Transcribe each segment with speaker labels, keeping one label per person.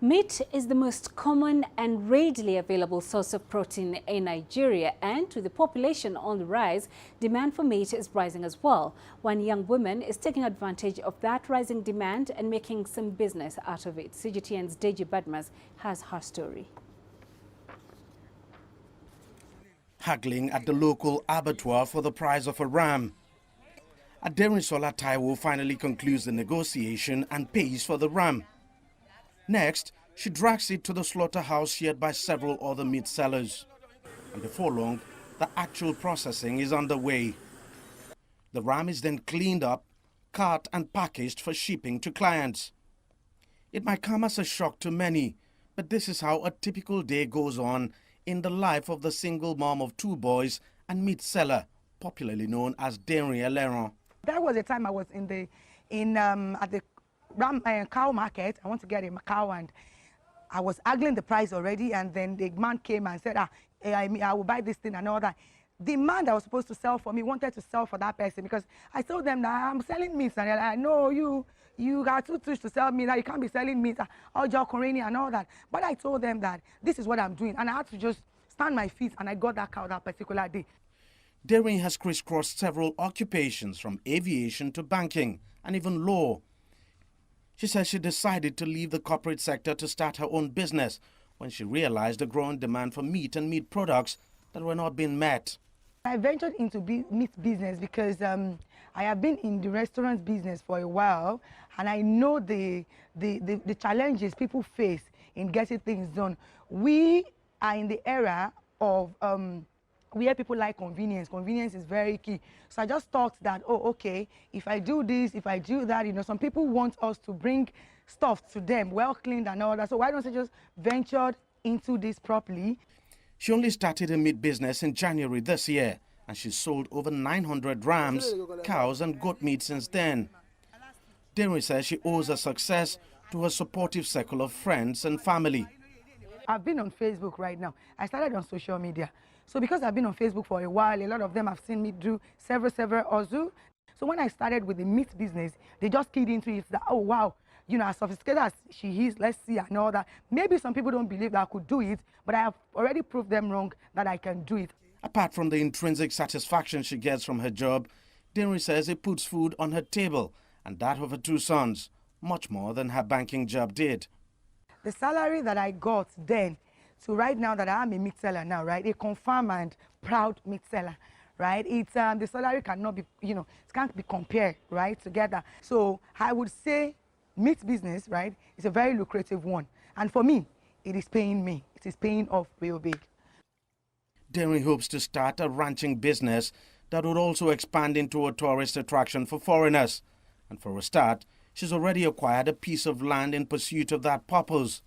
Speaker 1: Meat is the most common and readily available source of protein in Nigeria, and with the population on the rise, demand for meat is rising as well. One young woman is taking advantage of that rising demand and making some business out of it. CGTN's Deji Badmas has her story.
Speaker 2: Haggling at the local abattoir for the price of a ram. Aderinsole Taiwo finally concludes the negotiation and pays for the ram. Next, she drags it to the slaughterhouse shared by several other meat sellers. And before long, the actual processing is underway. The ram is then cleaned up, cut and packaged for shipping to clients. It might come as a shock to many, but this is how a typical day goes on in the life of the single mom of 2 boys and meat seller, popularly known as Aderinsole.
Speaker 3: That was the time I was at the cow market. I want to get a cow, and I was haggling the price already, and then the man came and said, I will buy this thing and all that. The man that was supposed to sell for me wanted to sell for that person, because I told them that I'm selling meat, and they're like, no, you got too rich to sell meat, that you can't be selling meat, all Jokurani and all that. But I told them that this is what I'm doing, and I had to just stand my feet, and I got that cow that particular day.
Speaker 2: Daring has crisscrossed several occupations, from aviation to banking and even law. She says she decided to leave the corporate sector to start her own business when she realized the growing demand for meat and meat products that were not being met.
Speaker 3: I ventured into meat business because I have been in the restaurant business for a while, and I know the challenges people face in getting things done. We are in the era of where people like convenience. Convenience is very key. So I just thought that, oh, okay, if I do this, if I do that, some people want us to bring stuff to them, well cleaned and all that. So why don't I just venture into this properly?
Speaker 2: She only started a meat business in January this year, and she's sold over 900 rams, cows and goat meat since then. Daring says she owes her success to her supportive circle of friends and family.
Speaker 3: I've been on Facebook right now. I started on social media. So because I've been on Facebook for a while, a lot of them have seen me do several also. So when I started with the meat business, they just keyed into it that, oh, wow, as sophisticated as she is, let's see, and all that. Maybe some people don't believe that I could do it, but I have already proved them wrong that I can do it.
Speaker 2: Apart from the intrinsic satisfaction she gets from her job, Daring says it puts food on her table and that of her 2 sons, much more than her banking job did.
Speaker 3: The salary that I got then, so right now that I am a meat seller now, right, a confirmed and proud meat seller, right, it's the salary cannot be, it can't be compared, right, together. So I would say meat business, right, is a very lucrative one, and for me, it is paying me. It is paying off real big.
Speaker 2: Daring hopes to start a ranching business that would also expand into a tourist attraction for foreigners. And for a start, she's already acquired a piece of land in pursuit of that purpose.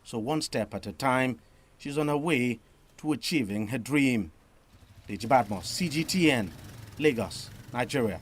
Speaker 2: So one step at a time, she's on her way to achieving her dream. Deji Badmas, CGTN, Lagos, Nigeria.